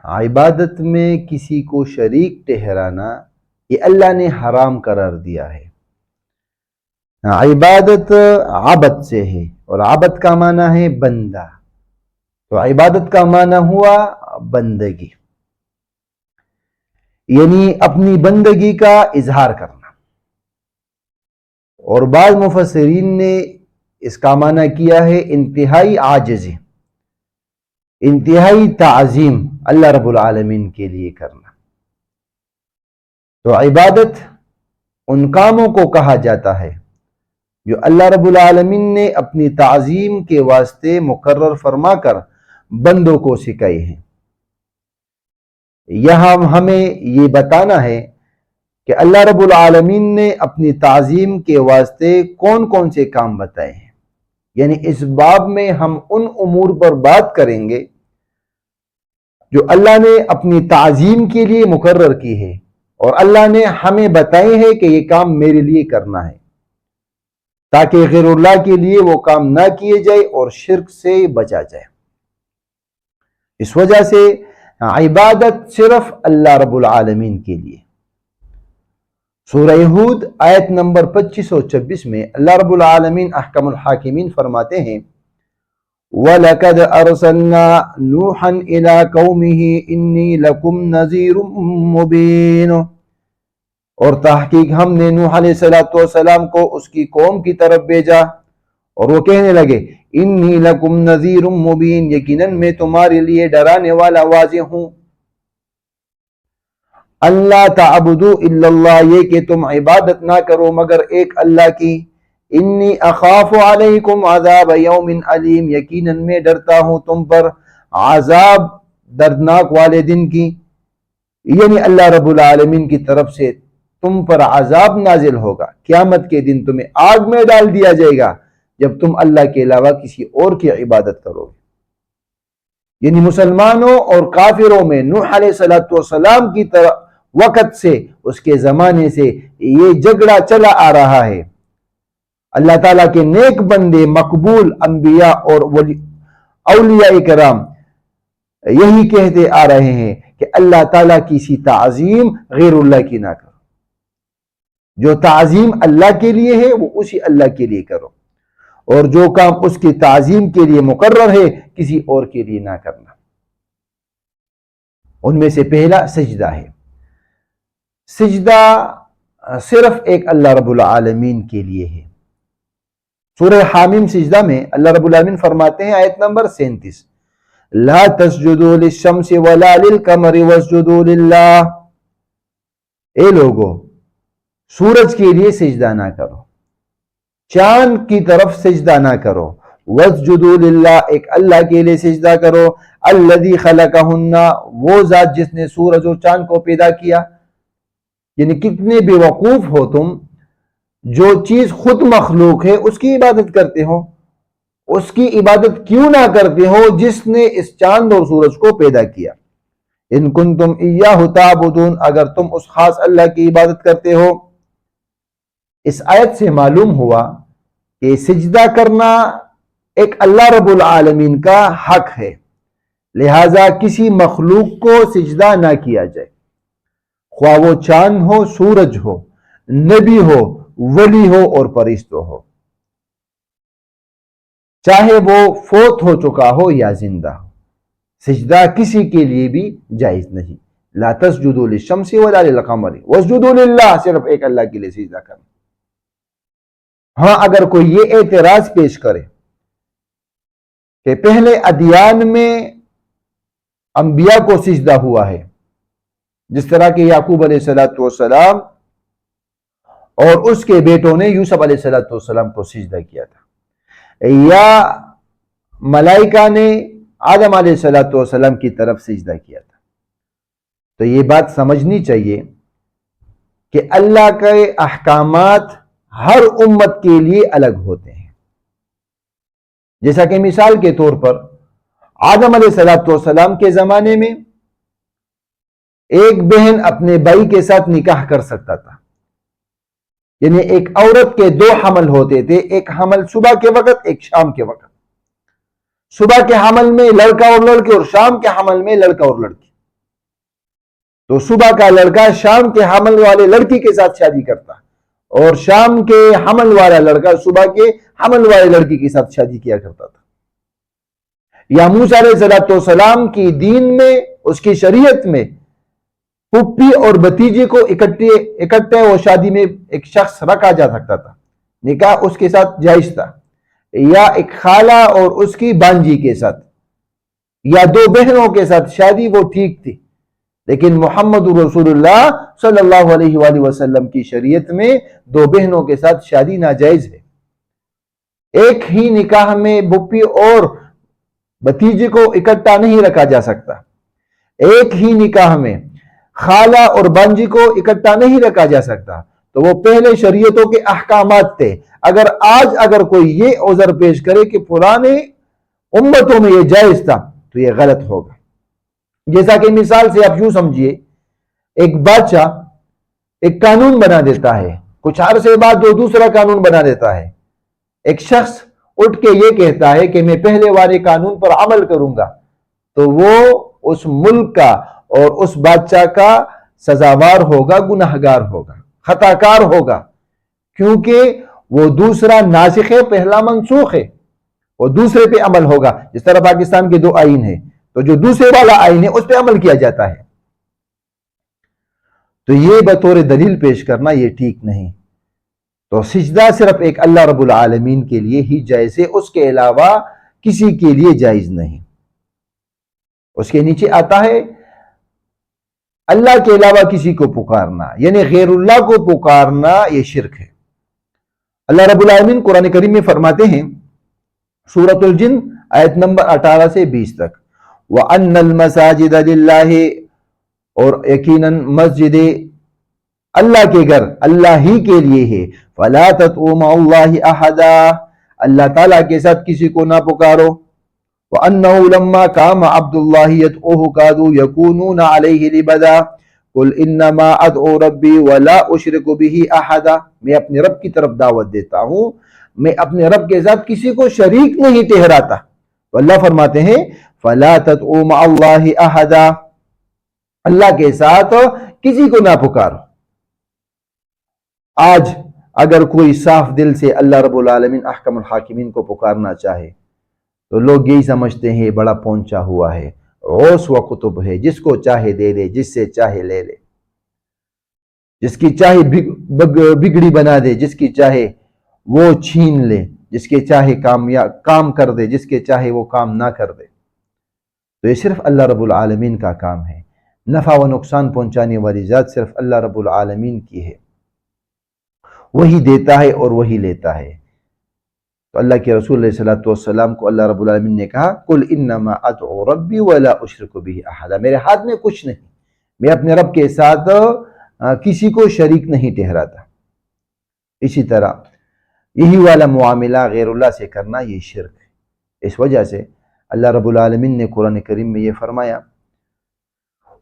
عبادت میں کسی کو شریک ٹھہرانا یہ اللہ نے حرام قرار دیا ہے۔ عبادت عبد سے ہے، اور عبد کا معنی ہے بندہ، تو عبادت کا معنی ہوا بندگی، یعنی اپنی بندگی کا اظہار کرنا۔ اور بعض مفسرین نے اس کا معنی کیا ہے انتہائی عاجزی، انتہائی تعظیم اللہ رب العالمین کے لیے کرنا۔ تو عبادت ان کاموں کو کہا جاتا ہے جو اللہ رب العالمین نے اپنی تعظیم کے واسطے مقرر فرما کر بندوں کو سکھائی ہیں۔ یہاں ہمیں یہ بتانا ہے کہ اللہ رب العالمین نے اپنی تعظیم کے واسطے کون کون سے کام بتائے ہیں، یعنی اس باب میں ہم ان امور پر بات کریں گے جو اللہ نے اپنی تعظیم کے لیے مقرر کی ہے، اور اللہ نے ہمیں بتائے ہے کہ یہ کام میرے لیے کرنا ہے، تاکہ غیر اللہ کے لیے وہ کام نہ کیے جائے اور شرک سے بچا جائے۔ اس وجہ سے عبادت صرف اللہ رب العالمین کے لیے۔ سورہ ہود آیت نمبر 25 اور 26 میں اللہ رب العالمین احکم الحاکمین فرماتے ہیں وَلَقَدْ أَرْسَلْنَا نُوحًا إِلَىٰ قَوْمِهِ إِنِّي لَكُمْ نَذِيرٌ مُّبِينٌ، اور تحقیق ہم نے نوح علیہ السلام کو اس کی قوم کی طرف بھیجا، اور وہ کہنے لگے انی لکم نذیر مبین، یقیناً میں تمہارے لیے ڈرانے والا واضح ہوں۔ اللہ تعبدوا الا اللہ، یہ کہ تم عبادت نہ کرو مگر ایک اللہ کی۔ انی اخاف علیکم عذاب یوم علیم، یقیناً میں ڈرتا ہوں تم پر عذاب دردناک والے دن کی، یعنی اللہ رب العالمین کی طرف سے تم پر عذاب نازل ہوگا، قیامت کے دن تمہیں آگ میں ڈال دیا جائے گا جب تم اللہ کے علاوہ کسی اور کی عبادت کرو گے۔ یعنی مسلمانوں اور کافروں میں نوح علیہ السلام کی طرف وقت سے، اس کے زمانے سے یہ جھگڑا چلا آ رہا ہے۔ اللہ تعالیٰ کے نیک بندے، مقبول انبیاء اور اولیاء کرام یہی کہتے آ رہے ہیں کہ اللہ تعالیٰ کی سی تعظیم غیر اللہ کی نہ کرو، جو تعظیم اللہ کے لیے ہے وہ اسی اللہ کے لیے کرو، اور جو کام اس کی تعظیم کے لیے مقرر ہے کسی اور کے لیے نہ کرنا۔ ان میں سے پہلا سجدہ ہے۔ سجدہ صرف ایک اللہ رب العالمین کے لیے ہے۔ سورہ حامیم سجدہ میں اللہ رب العالمین فرماتے ہیں آیت نمبر 37 لا تسجدوا للشمس ولا للقمر واسجدوا للہ، اے لوگو سورج کے لیے سجدہ نہ کرو، چاند کی طرف سجدہ نہ کرو، واسجدوا للہ ایک اللہ کے لیے سجدہ کرو، الذی خلقہن وہ ذات جس نے سورج اور چاند کو پیدا کیا۔ یعنی کتنے بے وقوف ہو تم، جو چیز خود مخلوق ہے اس کی عبادت کرتے ہو، اس کی عبادت کیوں نہ کرتے ہو جس نے اس چاند اور سورج کو پیدا کیا۔ ان کنتم ایاہ تعبدون، اگر تم اس خاص اللہ کی عبادت کرتے ہو۔ اس آیت سے معلوم ہوا کہ سجدہ کرنا ایک اللہ رب العالمین کا حق ہے، لہذا کسی مخلوق کو سجدہ نہ کیا جائے، خواہ وہ چاند ہو، سورج ہو، نبی ہو، ولی ہو اور فرشتہ ہو، چاہے وہ فوت ہو چکا ہو یا زندہ ہو، سجدہ کسی کے لیے بھی جائز نہیں۔ لا تسجدوا للشمس ولا للقمر واسجدوا للہ، صرف ایک اللہ کے لیے سجدہ کرنا۔ ہاں اگر کوئی یہ اعتراض پیش کرے کہ پہلے ادیان میں انبیاء کو سجدہ ہوا ہے، جس طرح کہ یعقوب علیہ السلام اور اس کے بیٹوں نے یوسف علیہ السلام کو سجدہ کیا تھا، یا ملائکہ نے آدم علیہ السلام کی طرف سجدہ کیا تھا، تو یہ بات سمجھنی چاہیے کہ اللہ کے احکامات ہر امت کے لیے الگ ہوتے ہیں۔ جیسا کہ مثال کے طور پر آدم علیہ السلام کے زمانے میں ایک بہن اپنے بھائی کے ساتھ نکاح کر سکتا تھا، یعنی ایک عورت کے دو حمل ہوتے تھے، ایک حمل صبح کے وقت، ایک شام کے وقت۔ صبح کے حمل میں لڑکا اور لڑکی، اور شام کے حمل میں لڑکا اور لڑکی۔ تو صبح کا لڑکا شام کے حمل والے لڑکی کے ساتھ شادی کرتا اور شام کے حمل والا لڑکا صبح کے حمل والے لڑکی کے ساتھ شادی کیا کرتا تھا۔ یا موسیٰ علیہ السلام کی دین میں، اس کی شریعت میں پھپھی اور بھتیجے کو اکٹھے وہ شادی میں ایک شخص رکھا جا سکتا تھا، نکاح اس کے ساتھ جائز تھا، یا ایک خالہ اور اس کی بانجی کے ساتھ یا دو بہنوں کے ساتھ شادی وہ ٹھیک تھی۔ لیکن محمد رسول اللہ صلی اللہ علیہ وآلہ وسلم کی شریعت میں دو بہنوں کے ساتھ شادی ناجائز ہے۔ ایک ہی نکاح میں پھپھی اور بھتیجے کو اکٹھا نہیں رکھا جا سکتا، ایک ہی نکاح میں خالہ اور بانجی کو اکٹھا نہیں رکھا جا سکتا۔ تو وہ پہلے شریعتوں کے احکامات تھے۔ اگر کوئی یہ عذر پیش کرے کہ پرانے امتوں میں یہ جائز تھا تو یہ غلط ہوگا۔ جیسا کہ مثال سے آپ یوں سمجھیے، ایک بادشاہ ایک قانون بنا دیتا ہے، کچھ عرصے بعد وہ دوسرا قانون بنا دیتا ہے۔ ایک شخص اٹھ کے یہ کہتا ہے کہ میں پہلے والے قانون پر عمل کروں گا، تو وہ اس ملک کا اور اس بادشاہ کا سزاوار ہوگا، گناہگار ہوگا، خطا کار ہوگا، کیونکہ وہ دوسرا ناسخ ہے، پہلا منسوخ ہے، وہ دوسرے پہ عمل ہوگا۔ جس طرح پاکستان کے دو آئین ہیں، تو جو دوسرے والا آئین ہے اس پہ عمل کیا جاتا ہے۔ تو یہ بطور دلیل پیش کرنا یہ ٹھیک نہیں۔ تو سجدہ صرف ایک اللہ رب العالمین کے لیے ہی جائز ہے، اس کے علاوہ کسی کے لیے جائز نہیں۔ اس کے نیچے آتا ہے اللہ کے علاوہ کسی کو پکارنا، یعنی غیر اللہ کو پکارنا یہ شرک ہے۔ اللہ رب العالمین قرآن کریم میں فرماتے ہیں، سورۃ الجن آیت نمبر 18 سے 20 تک، وَأَنَّ الْمَسَاجِدَ لِلَّهِ، اور یقیناً مسجد اللہ کے گھر اللہ ہی کے لیے ہے، فَلَا تَدْعُوا مَعَ اللَّهِ أَحَدًا، اللہ تعالیٰ کے ساتھ کسی کو نہ پکارو۔ وَأَنَّهُ لَمَّا قَامَ عَبْدُ اللَّهِ يَدْعُوهُ كَادُوا يَكُونُونَ عَلَيْهِ لِبَدًا قُلْ إِنَّمَا أَدْعُو رَبِّي وَلَا أُشْرِكُ بِهِ أَحَدًا، میں اپنے رب کی طرف دعوت دیتا ہوں، میں اپنے رب کے ساتھ کسی کو شریک نہیں ٹھہراتا۔ تو اللہ فرماتے ہیں فَلَا تَدْعُوا مَعَ اللَّهِ أَحَدًا، اللہ کے ساتھ کسی کو نہ پکارو۔ آج اگر کوئی صاف دل سے اللہ رب العالمین احکم الحاکمین کو پکارنا چاہے تو لوگ یہی سمجھتے ہیں بڑا پہنچا ہوا ہے، غوث و قطب ہے، جس کو چاہے دے لے، جس سے چاہے لے لے، جس کی چاہے بگڑی بنا دے، جس کی چاہے وہ چھین لے، جس کے چاہے کام کر دے، جس کے چاہے وہ کام نہ کر دے۔ تو یہ صرف اللہ رب العالمین کا کام ہے۔ نفع و نقصان پہنچانے والی ذات صرف اللہ رب العالمین کی ہے، وہی دیتا ہے اور وہی لیتا ہے۔ تو اللہ کے رسول علیہ السلام کو اللہ رب العالمین نے کہا قُلْ إِنَّمَا أَدْعُو رَبِّي وَلَا أُشْرِكُ بِهِ أَحَدًا، میرے ہاتھ میں کچھ نہیں، میں اپنے رب کے ساتھ کسی کو شریک نہیں ٹھہراتا۔ اسی طرح یہی والا معاملہ غیر اللہ سے کرنا یہ شرک ہے۔ اس وجہ سے اللہ رب العالمین نے قرآن کریم میں یہ فرمایا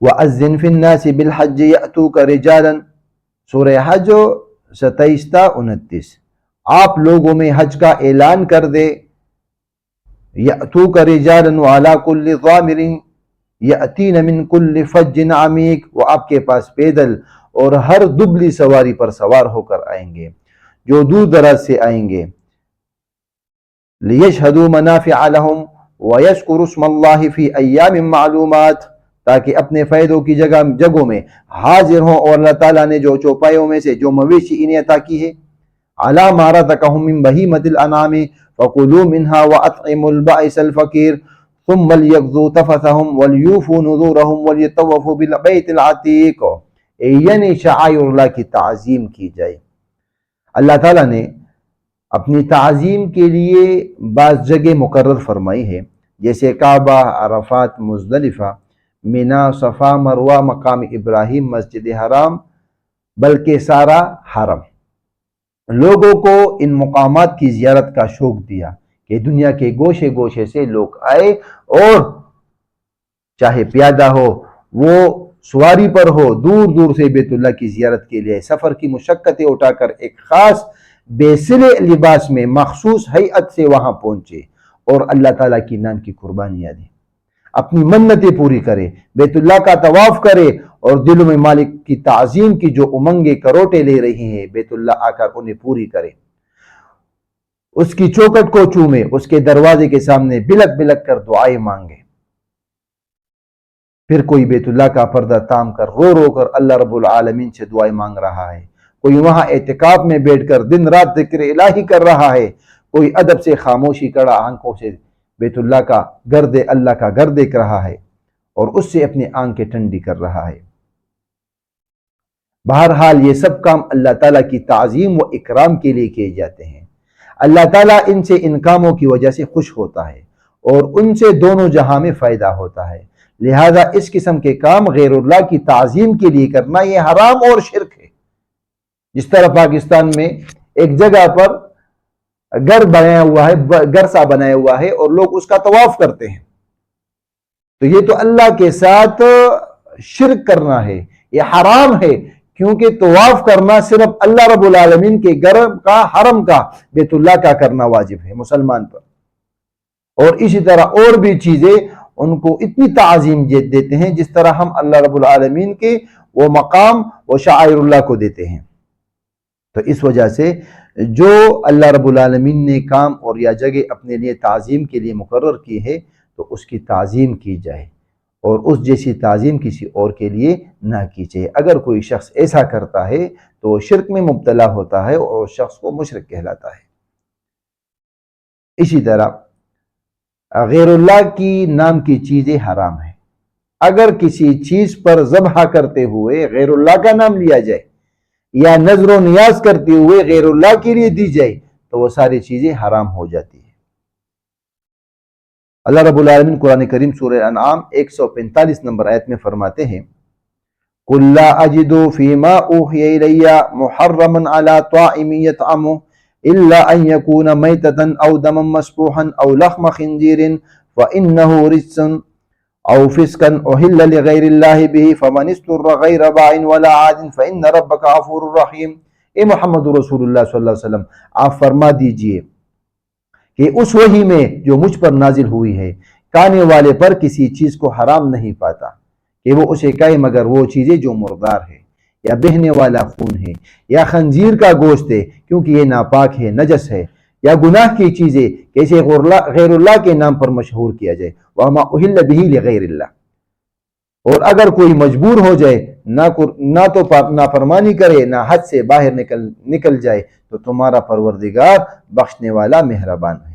وَأَذِّنْ فِي النَّاسِ بِالْحَجِّ يَأْتُوكَ رِجَالًا، سورہ حج 27 تا 29، آپ لوگوں میں حج کا اعلان کر دے، یأتوک رجالا وعلی کل ضامر یأتین من کل فج عمیق، وہ آپ کے پاس پیدل اور ہر دبلی سواری پر سوار ہو کر آئیں گے جو دور دراز سے آئیں گے، لیشہدوا منافع لہم ویذکروا اسم اللہ فی ایام معلومات، تاکہ اپنے فائدوں کی جگہوں میں حاضر ہوں، اور اللہ تعالیٰ نے جو چوپایوں میں سے جو مویشی انہیں عطا کی ہے، علی ما رزقہم من بہیمۃ الانعام فکلوا منہا واطعموا البائس الفقیر ثم لیقضوا تفثہم ولیوفوا نذورہم ولیطوفوا بالبیت العتیق، یعنی شعائر اللہ کی تعظیم کی جائے۔ اللہ تعالیٰ نے اپنی تعظیم کے لیے بعض جگہ مقرر فرمائی ہے، جیسے کعبہ، عرفات، مزدلفہ، مینا، صفا، مروہ، مقام ابراہیم، مسجد حرام، بلکہ سارا حرم۔ لوگوں کو ان مقامات کی زیارت کا شوق دیا کہ دنیا کے گوشے گوشے سے لوگ آئے، اور چاہے پیادہ ہو، وہ سواری پر ہو، دور دور سے بیت اللہ کی زیارت کے لیے سفر کی مشقتیں اٹھا کر ایک خاص بیسلے لباس میں مخصوص ہیئت سے وہاں پہنچے اور اللہ تعالیٰ کی نام کی قربانیاں دیں، اپنی منتیں پوری کرے، بیت اللہ کا طواف کرے اور دلوں میں مالک کی تعظیم کی جو امنگیں کروٹے لے رہی ہیں، بیت اللہ آ کر انہیں پوری کرے، اس کی چوکھٹ کو چومے، اس کے دروازے کے سامنے بلک بلک کر دعائیں مانگے۔ پھر کوئی بیت اللہ کا پردہ تام کر رو رو کر اللہ رب العالمین سے دعائیں مانگ رہا ہے، کوئی وہاں اعتکاف میں بیٹھ کر دن رات ذکر الہی کر رہا ہے، کوئی ادب سے خاموشی کڑا آنکھوں سے بیت اللہ کا گھر دیکھ رہا ہے اور اس سے اپنی آنکھیں ٹھنڈی کر رہا ہے۔ بہرحال یہ سب کام اللہ تعالیٰ کی تعظیم و اکرام کے لیے کیے جاتے ہیں۔ اللہ تعالیٰ ان سے ان کاموں کی وجہ سے خوش ہوتا ہے اور ان سے دونوں جہاں میں فائدہ ہوتا ہے، لہذا اس قسم کے کام غیر اللہ کی تعظیم کے لیے کرنا یہ حرام اور شرک ہے۔ جس طرح پاکستان میں ایک جگہ پر گھر بنایا ہوا ہے، گھر سا بنایا ہوا ہے اور لوگ اس کا طواف کرتے ہیں، تو یہ تو اللہ کے ساتھ شرک کرنا ہے، یہ حرام ہے، کیونکہ طواف کرنا صرف اللہ رب العالمین کے گھر کا، حرم کا، بیت اللہ کا کرنا واجب ہے مسلمان پر۔ اور اسی طرح اور بھی چیزیں ان کو اتنی تعظیم دیتے ہیں جس طرح ہم اللہ رب العالمین کے وہ مقام و شعائر اللہ کو دیتے ہیں۔ تو اس وجہ سے جو اللہ رب العالمین نے کام اور یا جگہ اپنے لیے تعظیم کے لیے مقرر کی ہے تو اس کی تعظیم کی جائے، اور اس جیسی تعظیم کسی اور کے لیے نہ کی جائے۔ اگر کوئی شخص ایسا کرتا ہے تو وہ شرک میں مبتلا ہوتا ہے اور اس شخص کو مشرک کہلاتا ہے۔ اسی طرح غیر اللہ کی نام کی چیزیں حرام ہیں۔ اگر کسی چیز پر ذبح کرتے ہوئے غیر اللہ کا نام لیا جائے یا نظر و نیاز کرتے ہوئے غیر اللہ کے لیے دی جائے تو وہ ساری چیزیں حرام ہو جاتی ہیں۔ اللہ رب العالمین قرآن کریم سورہ انعام 145 نمبر آیت میں فرماتے ہیں، قُلْ لَا أَجِدُ فِي مَا أُوحِيَ إِلَيَّ مُحَرَّمًا عَلَى طَاعِمٍ يَطْعَمُهُ إِلَّا أَن يَكُونَ مَيْتَةً أَوْ دَمًا مَّسْفُوحًا أَوْ لَحْمَ خِنزِيرٍ فَإِنَّهُ رِجْسٌ أَوْ فِسْقٌ أُحِلَّ لِغَيْرِ اللَّهِ بِهِ فَمَنِ اسْتُرَّ غَيْرَ بَاغٍ وَلَا عَادٍ فَإِنَّ رَبَّكَ غَفُورٌ رَحِيمٌ۔ اے محمد رسول اللہ صلی اللہ علیہ وسلم، آپ فرما دیجئے کہ اس وحی میں جو مجھ پر نازل ہوئی ہے، کانے والے پر کسی چیز کو حرام نہیں پاتا کہ وہ اسے کہے مگر وہ چیزیں جو مردار ہے یا بہنے والا خون ہے یا خنزیر کا گوشت ہے، کیونکہ یہ ناپاک ہے، نجس ہے، یا گناہ کی چیزیں کہ اسے غیر اللہ کے نام پر مشہور کیا جائے، وَمَا أُحِلَّ بِهِ لِغَيْرِ اللَّهِ۔ اور اگر کوئی مجبور ہو جائے، نہ تو نافرمانی کرے، نہ حد سے باہر نکل جائے، تو تمہارا پروردگار بخشنے والا مہربان ہے۔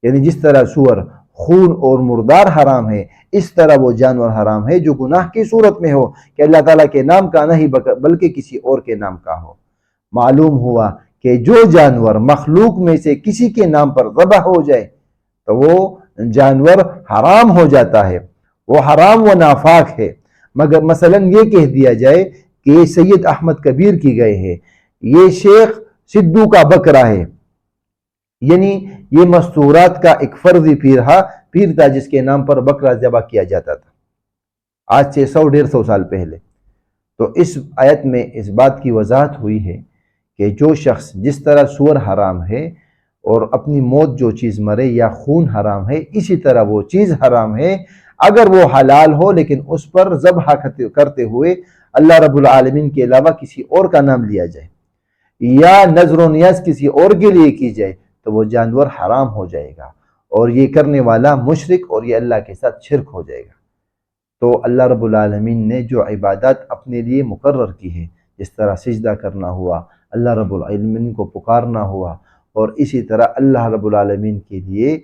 یعنی جس طرح سور، خون اور مردار حرام ہے، اس طرح وہ جانور حرام ہے جو گناہ کی صورت میں ہو کہ اللہ تعالیٰ کے نام کا نہیں بلکہ کسی اور کے نام کا ہو۔ معلوم ہوا کہ جو جانور مخلوق میں سے کسی کے نام پر ذبح ہو جائے تو وہ جانور حرام ہو جاتا ہے، وہ حرام و نافاک ہے۔ مگر مثلا یہ کہہ دیا جائے کہ یہ سید احمد کبیر کی گئے ہے، یہ شیخ سدھو کا بکرا ہے، یعنی یہ مستورات کا ایک فرضی پیر تھا جس کے نام پر بکرا ذبح کیا جاتا تھا آج سے 100-150 سال پہلے۔ تو اس آیت میں اس بات کی وضاحت ہوئی ہے کہ جو شخص جس طرح سور حرام ہے اور اپنی موت جو چیز مرے یا خون حرام ہے، اسی طرح وہ چیز حرام ہے اگر وہ حلال ہو لیکن اس پر ذبح کرتے ہوئے اللہ رب العالمین کے علاوہ کسی اور کا نام لیا جائے یا نظر و نیاز کسی اور کے لیے کی جائے تو وہ جانور حرام ہو جائے گا، اور یہ کرنے والا مشرک اور یہ اللہ کے ساتھ شرک ہو جائے گا۔ تو اللہ رب العالمین نے جو عبادات اپنے لیے مقرر کی ہے، جس طرح سجدہ کرنا ہوا، اللہ رب العالمین کو پکارنا ہوا، اور اسی طرح اللہ رب العالمین کے لیے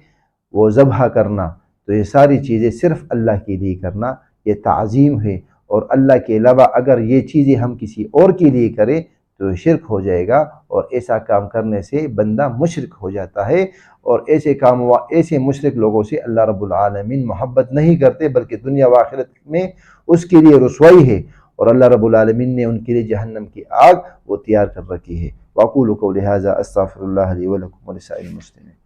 وہ ذبح کرنا، تو یہ ساری چیزیں صرف اللہ کے لیے کرنا یہ تعظیم ہے، اور اللہ کے علاوہ اگر یہ چیزیں ہم کسی اور کے لیے کریں تو شرک ہو جائے گا، اور ایسا کام کرنے سے بندہ مشرک ہو جاتا ہے، اور ایسے مشرک لوگوں سے اللہ رب العالمین محبت نہیں کرتے بلکہ دنیا و آخرت میں اس کے لیے رسوائی ہے، اور اللہ رب العالمین نے ان کے لیے جہنم کی آگ وہ تیار کر رکھی ہے۔ وَأَقُولُ قَوْلِي هَٰذَا أَسْتَغْفِرُ اللَّهَ لِي وَلَكُمْ وَلِسَائِرِ الْمُسْلِمِينَ۔